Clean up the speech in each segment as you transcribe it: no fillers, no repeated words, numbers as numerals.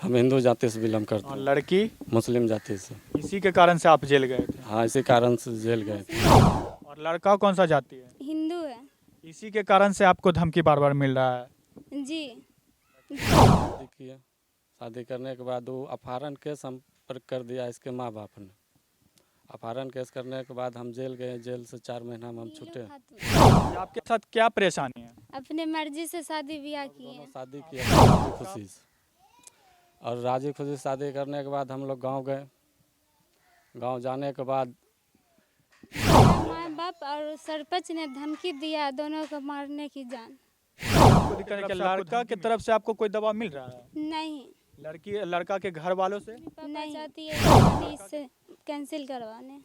हम हिंदू जाति से बिलोंग करते और हैं। लड़की मुस्लिम जाति से। इसी के कारण से आप जेल गए थे। हाँ, इसी कारण से जेल गए थे। और लड़का कौन सा जाति है? हिंदू है। इसी के कारण से आपको धमकी बार बार मिल रहा है। जी। शादी किया, शादी करने के बाद वो अपहरण केस हम पर कर दिया इसके माँ बाप ने। अपहरण केस करने के बाद हम जेल गए, जेल से 4 महीना में हम छूटे। ये आपके साथ क्या परेशानी है? अपने मर्जी से शादी ब्याह किए दोनों हैं। शादी किया राजी खुशी से, और राजी खुशी से शादी करने के बाद हम लोग गांव गए। गांव जाने के बाद माँ बाप और सरपंच ने धमकी दिया दोनों को मारने की जान। आपको दिक्कत है कि लड़का की तरफ से आपको कोई दबाव मिल रहा है? नहीं। लड़का के घर वालों से? नहीं चाहती है शादी इससे कैंसिल करवाने।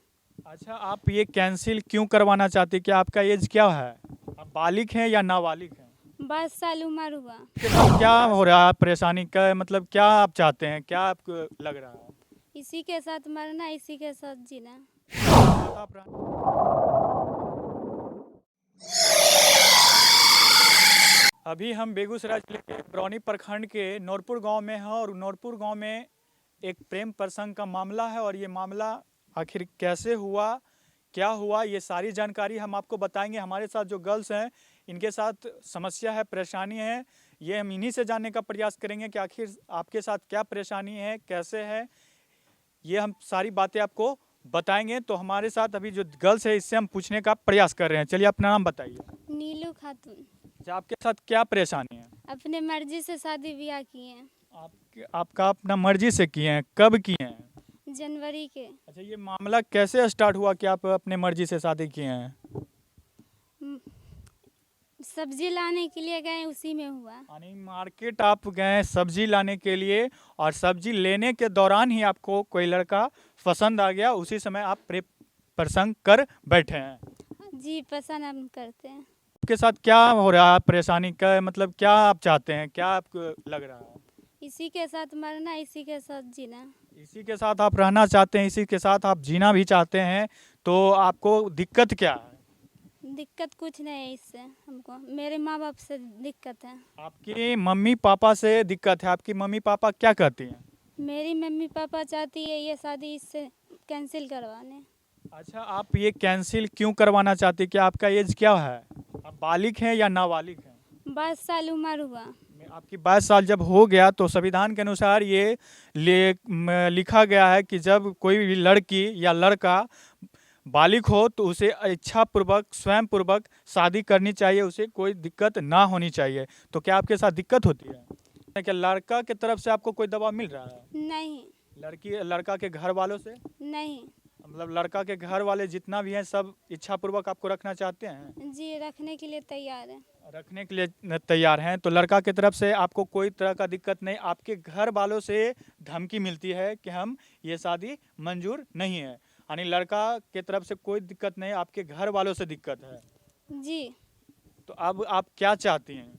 अच्छा, आप ये कैंसिल क्यों करवाना चाहती? कि आपका एज क्या है? आप बालिग हैं या नाबालिग हैं? 22 साल उम्र हुआ। आपके साथ क्या हो रहा है? परेशानी का मतलब क्या आप चाहते हैं? क्या आपको लग रहा है? इसी के साथ मरना, इसी के साथ जीना। आप अभी हम बेगूसराय जिले के बरौनी प्रखंड के नौरपुर गांव में हैं और नौरपुर गांव में एक प्रेम प्रसंग का मामला है। और ये मामला आखिर कैसे हुआ, क्या हुआ, ये सारी जानकारी हम आपको बताएंगे। हमारे साथ जो गर्ल्स हैं इनके साथ समस्या है, परेशानी है, ये हम इन्हीं से जानने का प्रयास करेंगे कि आखिर आपके साथ क्या परेशानी है, कैसे है, ये हम सारी बातें आपको बताएंगे। तो हमारे साथ अभी जो गर्ल्स है इससे हम पूछने का प्रयास कर रहे हैं। चलिए अपना नाम बताइए। नीलू खातून। आपके साथ क्या परेशानी है? अपने मर्जी से शादी ब्याह किए हैं। आपका अपना मर्जी से किए हैं? कब किए हैं? जनवरी के। अच्छा, ये मामला कैसे स्टार्ट हुआ कि आप अपने मर्जी से शादी किए हैं? सब्जी लाने के लिए गए, उसी में हुआ। यानी मार्केट आप गए सब्जी लाने के लिए और सब्जी लेने के दौरान ही आपको कोई लड़का पसंद आ गया, उसी समय आप प्रसंग कर बैठे हैं? जी, पसंद हम करते हैं। आपके साथ क्या हो रहा है? परेशानी का मतलब क्या आप चाहते हैं? क्या आपको लग रहा है? इसी के साथ मरना, इसी के साथ जीना। इसी के साथ आप रहना चाहते हैं, इसी के साथ आप जीना भी चाहते हैं, तो आपको दिक्कत क्या है? दिक्कत कुछ नहीं है इससे हमको, मेरे माँ बाप से दिक्कत है। आपकी मम्मी पापा से दिक्कत है? आपकी मम्मी पापा क्या कहती हैं? मेरी मम्मी पापा चाहती है ये शादी इससे कैंसिल करवाने। अच्छा, आप ये कैंसिल क्यों करवाना चाहती? कि आपका एज क्या है? आप बालिग हैं या नाबालिग हैं? 22 साल उम्र हुआ। आपकी 22 साल जब हो गया तो संविधान के अनुसार ये लिखा गया है कि जब कोई भी लड़की या लड़का बालिग हो तो उसे इच्छापूर्वक स्वयं पूर्वक शादी करनी चाहिए, उसे कोई दिक्कत ना होनी चाहिए। तो क्या आपके साथ दिक्कत होती है? क्या लड़का की तरफ से आपको कोई दबाव मिल रहा है? नहीं। लड़का के घर वालों से? नहीं। मतलब लड़का के घर वाले जितना भी हैं सब इच्छापूर्वक आपको रखना चाहते हैं? जी, रखने के लिए तैयार है। रखने के लिए तैयार हैं। तो लड़का की तरफ से आपको कोई तरह का दिक्कत नहीं, आपके घर वालों से धमकी मिलती है कि हम ये शादी मंजूर नहीं है, यानी लड़का की तरफ से कोई दिक्कत नहीं, आपके घर वालों से दिक्कत है? जी। तो अब आप क्या चाहती हैं?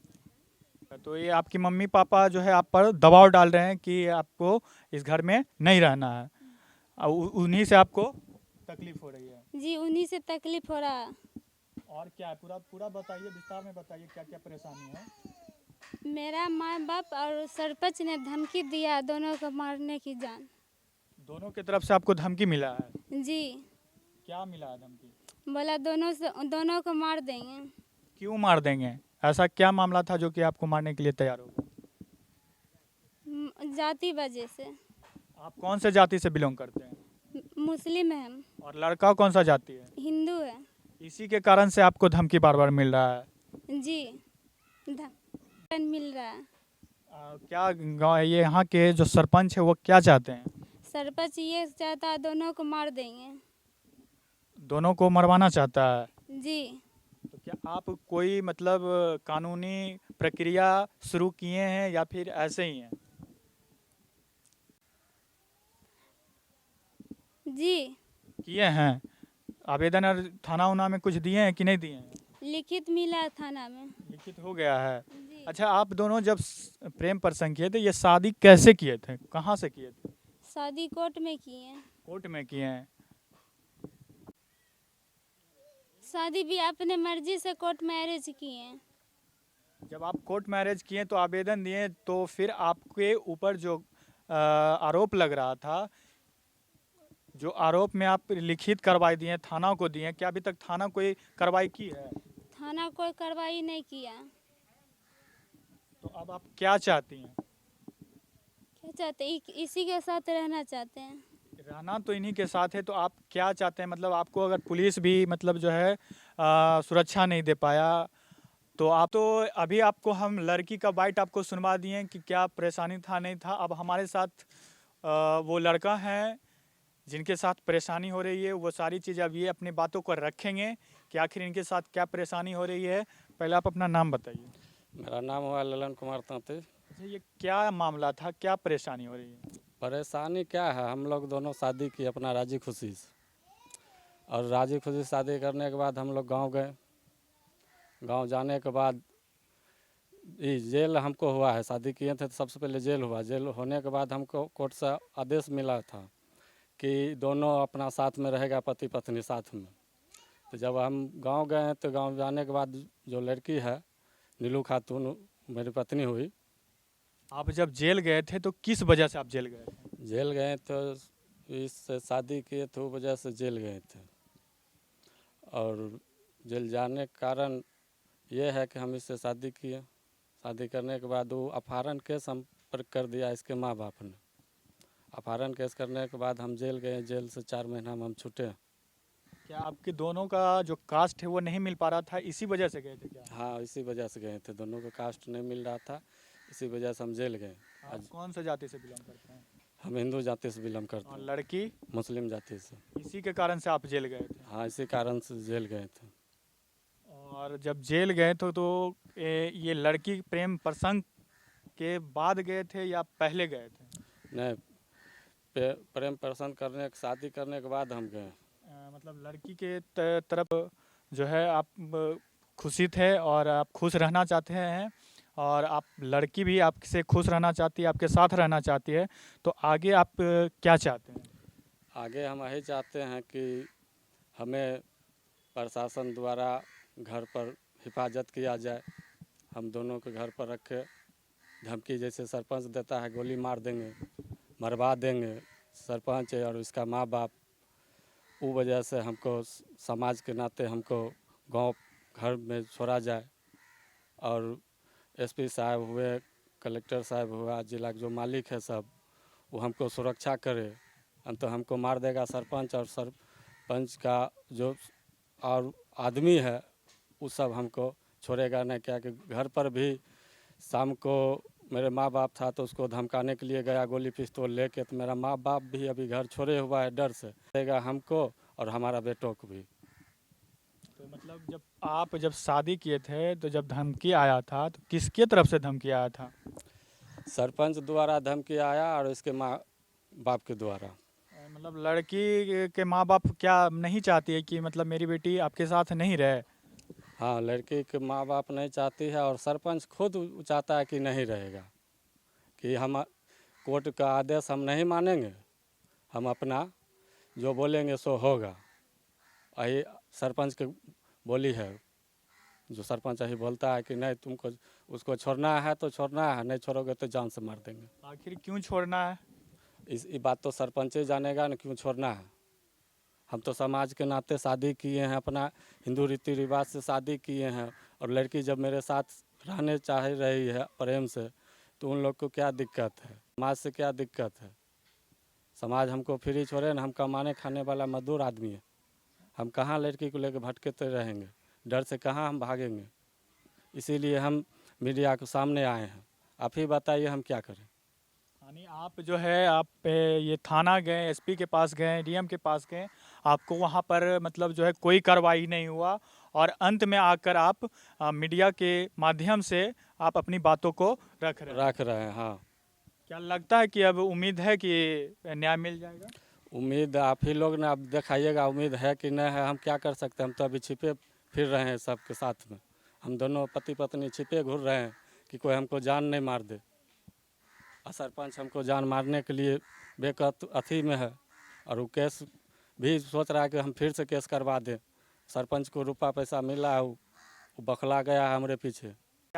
तो ये आपकी मम्मी पापा जो है आप पर दबाव डाल रहे हैं कि आपको इस घर में नहीं रहना है, उन्हीं से आपको तकलीफ हो रही है? जी, उन्हीं से तकलीफ हो रहा है। और क्या है? पूरा बताइए, विस्तार में बताइए क्या क्या परेशानी है। मेरा माँ बाप और सरपंच ने धमकी दिया दोनों को मारने की जान। दोनों की तरफ से आपको धमकी मिला है? जी। क्या मिला है धमकी? बोला दोनों को मार देंगे। क्यों मार देंगे? ऐसा क्या मामला था जो कि आपको मारने के लिए तैयार हो गए? जाति वजह से। आप कौन से जाति से बिलोंग करते हैं? मुस्लिम है हम। और लड़का कौन सा जाति है? हिंदू है। इसी के कारण से आपको धमकी बार बार मिल रहा है? जी, धमकी मिल रहा है। क्या गाँव ये यहाँ के जो सरपंच है वो क्या चाहते हैं? सरपंच ये चाहता है दोनों को मार देंगे। दोनों को मरवाना चाहता है? जी। तो क्या आप कोई मतलब कानूनी प्रक्रिया शुरू किए हैं या फिर ऐसे ही हैं? जी। किए हैं। आवेदन और थाना उना में कुछ दिए हैं कि नहीं दिए हैं? लिखित मिला थाना में। लिखित हो गया है। जी। अच्छा, आप दोनों जब प्रेम प्रसंग किए थे, ये शादी कैसे किए थे, कहाँ से किए थे? शादी कोर्ट में किए हैं। कोर्ट में किए हैं? शादी भी अपने मर्जी से कोर्ट मैरिज किए हैं। जब आप कोर्ट मैरिज किए तो आवेदन दिए तो फिर आपके ऊपर जो आरोप लग रहा था, जो आरोप में आप लिखित कार्रवाई दिए, थाना को दिए, क्या अभी तक थाना कोई कार्रवाई की है? थाना कोई कार्रवाई नहीं किया। तो अब आप क्या चाहती हैं? क्या चाहते हैं? इसी के साथ रहना चाहते हैं। रहना तो इन्हीं के साथ है, तो आप क्या चाहते हैं? मतलब आपको अगर पुलिस भी मतलब जो है सुरक्षा नहीं दे पाया, तो आप तो अभी आपको हम लड़की का बाइट आपको सुनवा दिए कि क्या परेशानी था नहीं था। अब हमारे साथ वो लड़का है जिनके साथ परेशानी हो रही है, वो सारी चीज़ अब ये अपनी बातों को रखेंगे कि आखिर इनके साथ क्या परेशानी हो रही है। पहले आप अपना नाम बताइए। मेरा नाम हुआ ललन कुमार तांते। अच्छा, ये क्या मामला था, क्या परेशानी हो रही है? परेशानी क्या है, हम लोग दोनों शादी की अपना राजी खुशी से, और राजी खुशी शादी करने के बाद हम लोग गांव गए। गांव जाने के बाद ये जेल हमको हुआ है, शादी किए थे तो सबसे पहले जेल हुआ। जेल होने के बाद हमको कोर्ट से आदेश मिला था कि दोनों अपना साथ में रहेगा, पति पत्नी साथ में। तो जब हम गांव गए तो गांव जाने के बाद जो लड़की है नीलू खातून, मेरी पत्नी हुई। आप जब जेल गए थे तो किस वजह से आप जेल गए थे? जेल गए तो इससे शादी किए थे, वो वजह से जेल गए थे। और जेल जाने का कारण ये है कि हम इससे शादी किए। शादी करने के बाद वो अपहरण केस हम पर कर दिया इसके माँ बाप ने। अपहरण केस करने के बाद हम जेल गए। जेल से 4 महीना में हम छूटे। क्या आपके दोनों का जो कास्ट है वो नहीं मिल पा रहा था, इसी वजह से गए थे क्या? हाँ, इसी वजह से गए थे। दोनों का कास्ट नहीं मिल रहा था, इसी वजह से हम जेल गए। आप कौन सा जाति से बिलोंग करते हैं? हम हिंदू जाति से बिलोंग करते और हैं, लड़की? मुस्लिम जाति से। इसी के कारण से आप जेल गए थे? हाँ, इसी कारण से जेल गए थे। और जब जेल गए तो ये लड़की प्रेम प्रसंग के बाद गए थे या पहले गए थे? नहीं, प्रेम प्रसन्न करने शादी करने के बाद हम गए। मतलब लड़की के तरफ जो है आप खुशी थे और आप खुश रहना चाहते हैं, और आप लड़की भी आपसे खुश रहना चाहती है, आपके साथ रहना चाहती है। तो आगे आप क्या चाहते हैं? आगे हम यही चाहते हैं कि हमें प्रशासन द्वारा घर पर हिफाजत किया जाए। हम दोनों को घर पर रखे। धमकी जैसे सरपंच देता है, गोली मार देंगे, मरवा देंगे सरपंच और उसका माँ बाप। वो वजह से हमको समाज के नाते हमको गांव घर में छोड़ा जाए। और एसपी साहब हुए, कलेक्टर साहब हुआ, जिला के जो मालिक है सब, वो हमको सुरक्षा करे। तो हमको मार देगा सरपंच, और सरपंच का जो और आदमी है वो सब हमको छोड़ेगा नहीं। क्या कि घर पर भी शाम को मेरे माँ बाप था तो उसको धमकाने के लिए गया गोली पिस्तौल लेके, तो मेरा माँ बाप भी अभी घर छोड़े हुआ है डर से। देगा हमको और हमारा बेटों को भी। तो मतलब जब शादी किए थे तो जब धमकी आया था तो किसके तरफ से धमकी आया था? सरपंच द्वारा धमकी आया और इसके माँ बाप के द्वारा। मतलब लड़की के माँ बाप क्या नहीं चाहती है कि मतलब मेरी बेटी आपके साथ नहीं रहे? हाँ, लड़की के माँ बाप नहीं चाहती है, और सरपंच खुद चाहता है कि नहीं रहेगा, कि हम कोर्ट का आदेश हम नहीं मानेंगे, हम अपना जो बोलेंगे सो होगा। यही सरपंच की बोली है। जो सरपंच यही बोलता है कि नहीं, तुमको उसको छोड़ना है तो छोड़ना है, नहीं छोड़ोगे तो जान से मार देंगे। आखिर क्यों छोड़ना है? ये बात तो सरपंच ही जानेगा ना क्यों छोड़ना है। हम तो समाज के नाते शादी किए हैं, अपना हिंदू रीति रिवाज से शादी किए हैं। और लड़की जब मेरे साथ रहने चाह रही है प्रेम से, तो उन लोग को क्या दिक्कत है, समाज से क्या दिक्कत है? समाज हमको फ्री छोड़े ना, हम कमाने खाने वाला मजदूर आदमी है। हम कहाँ लड़की को लेकर भटकते रहेंगे, डर से कहाँ हम भागेंगे। इसीलिए हम मीडिया के सामने आए हैं। आप ही बताइए हम क्या करें। यानी आप जो है आप ये थाना गए, एसपी के पास गए, डीएम के पास गए, आपको वहाँ पर मतलब जो है कोई कार्रवाई नहीं हुआ, और अंत में आकर आप मीडिया के माध्यम से आप अपनी बातों को रख रहे हैं। हाँ। क्या लगता है कि अब उम्मीद है कि न्याय मिल जाएगा? उम्मीद आप ही लोग ना अब दिखाइएगा, उम्मीद है कि नहीं है। हम क्या कर सकते हैं, हम तो अभी छिपे फिर रहे हैं सबके साथ में। हम दोनों पति पत्नी छिपे घूर रहे हैं कि कोई हमको जान नहीं मार दे। और सरपंच हमको जान मारने के लिए बेकत अथी में है, और वो केस भी सोच रहा है कि हम फिर से केस करवा दें। सरपंच को रुपया पैसा मिला है, वो बखला गया है हमारे पीछे।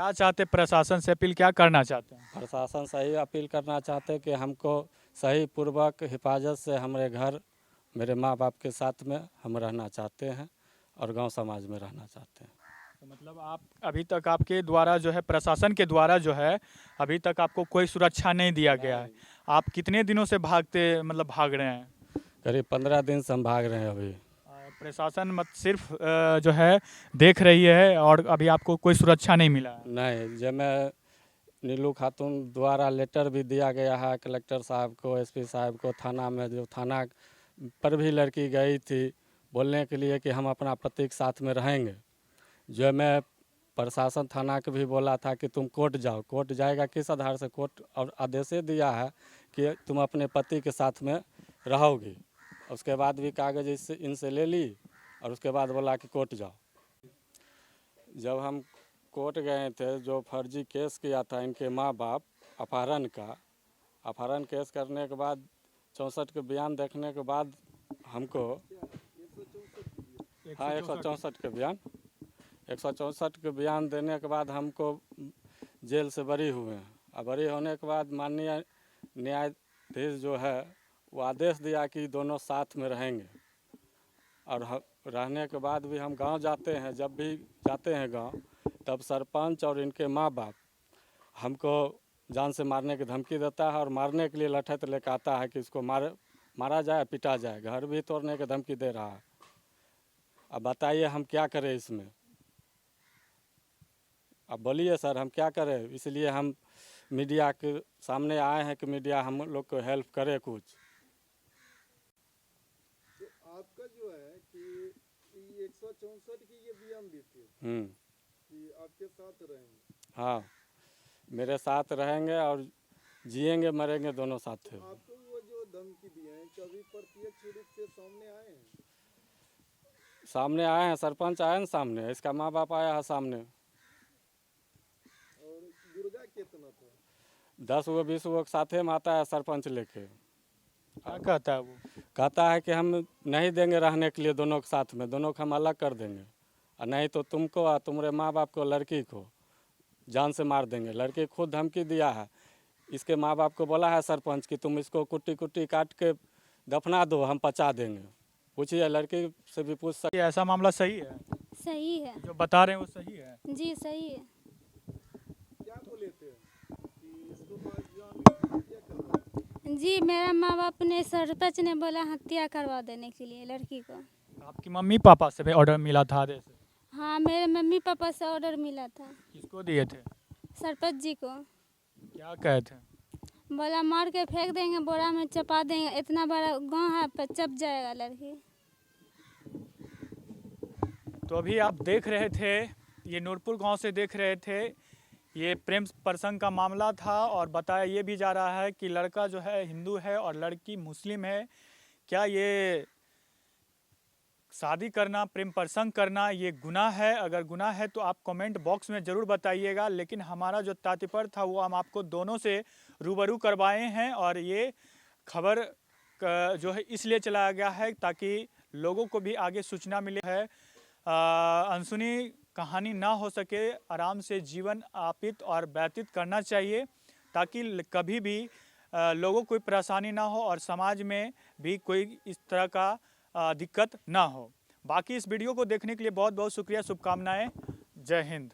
क्या चाहते प्रशासन से अपील क्या करना चाहते हैं? प्रशासन से ही अपील करना चाहते हैं कि हमको सही पूर्वक हिफाजत से हमारे घर, मेरे माँ बाप के साथ में हम रहना चाहते हैं और गांव समाज में रहना चाहते हैं। तो मतलब आप अभी तक आपके द्वारा जो है प्रशासन के द्वारा जो है अभी तक आपको कोई सुरक्षा नहीं दिया गया है। आप कितने दिनों से भाग रहे हैं? करीब 15 दिन से हम भाग रहे हैं अभी। और प्रशासन मत सिर्फ जो है देख रही है और अभी आपको कोई सुरक्षा नहीं मिला है? नहीं, जब मैं नीलू खातून द्वारा लेटर भी दिया गया है कलेक्टर साहब को, एसपी साहब को, थाना में जो थाना पर भी लड़की गई थी बोलने के लिए कि हम अपना पति के साथ में रहेंगे। जो मैं प्रशासन थाना को भी बोला था कि तुम कोर्ट जाओ, कोर्ट जाएगा किस आधार से? कोर्ट और आदेश दिया है कि तुम अपने पति के साथ में रहोगी। उसके बाद भी कागज इनसे ले ली और उसके बाद बोला कि कोर्ट जाओ। जब हम कोर्ट गए थे, जो फर्जी केस किया था इनके माँ बाप अपहरण का, अपहरण केस करने के बाद 64 के बयान देखने के बाद हमको, हाँ 164 के बयान, 164 के बयान देने के बाद हमको जेल से बरी हुए हैं। और बरी होने के बाद माननीय न्यायाधीश जो है वो आदेश दिया कि दोनों साथ में रहेंगे। और रहने के बाद भी हम गांव जाते हैं, जब भी जाते हैं गांव, तब सरपंच और इनके माँ बाप हमको जान से मारने की धमकी देता है और मारने के लिए लठैत लेकर आता है कि इसको मारा जाए, पिटा जाए। घर भी तोड़ने की धमकी दे रहा है। अब बताइए हम क्या करें इसमें? अब बोलिए सर, हम क्या करें? इसलिए हम मीडिया के सामने आए हैं कि मीडिया हम लोग को हेल्प करे कुछ। तो आपका जो है कि 164 की ये बयान दी थी कि आपके साथ रहेंगे। हाँ, मेरे साथ रहेंगे और जिएंगे मरेंगे दोनों साथ थे। तो आपको वो जो धमकी दिए हैं कभी प्रत्यक्ष रूप से सामने आए हैं? सामने आए हैं, सरपंच आए हैं सामने, इसका माँ बाप आया है सामने। और गुर्गा कितना था? 10 गो 20 गो के साथे में आता है सरपंच लेके। क्या कहता है वो? कहता है कि हम नहीं देंगे रहने के लिए दोनों के साथ में, दोनों को हम अलग कर देंगे, और नहीं तो तुमको और तुम्हारे माँ बाप को, लड़की को जान से मार देंगे। लड़की खुद धमकी दिया है, इसके माँ बाप को बोला है सरपंच कि तुम इसको कुट्टी कुट्टी काट के दफना दो, हम पचा देंगे। पूछिए, लड़की से भी पूछ सकते। ये ऐसा मामला सही है? सही है जो बता रहे हैं वो सही है? जी, सही है। क्या बोले थे कि इसको मार जान हत्या करवा? जी, मेरा माँ बाप ने, सरपंच ने बोला हत्या करवा देने के लिए लड़की को। आपकी मम्मी पापा से भी ऑर्डर मिला था आदेश? हाँ, मेरे मम्मी पापा से ऑर्डर मिला था। किसको दिए थे? सरपंच जी को। क्या कहे थे? बोला मार के फेंक देंगे, बोरा में चपा देंगे, इतना बड़ा गांव है पर चप जाएगा लड़की। तो अभी आप देख रहे थे, ये नूरपुर गांव से देख रहे थे, ये प्रेम प्रसंग का मामला था। और बताया ये भी जा रहा है कि लड़का जो है हिंदू है और लड़की मुस्लिम है। क्या ये शादी करना, प्रेम प्रसंग करना ये गुनाह है? अगर गुनाह है तो आप कमेंट बॉक्स में ज़रूर बताइएगा। लेकिन हमारा जो तात्पर्य था वो हम आपको दोनों से रूबरू करवाए हैं। और ये खबर जो है इसलिए चलाया गया है ताकि लोगों को भी आगे सूचना मिले है। अनसुनी कहानी ना हो सके, आराम से जीवन यापित और व्यतीत करना चाहिए ताकि कभी भी लोगों को कोई परेशानी ना हो और समाज में भी कोई इस तरह का दिक्कत ना हो। बाकी इस वीडियो को देखने के लिए बहुत बहुत शुक्रिया, शुभकामनाएं। जय हिंद।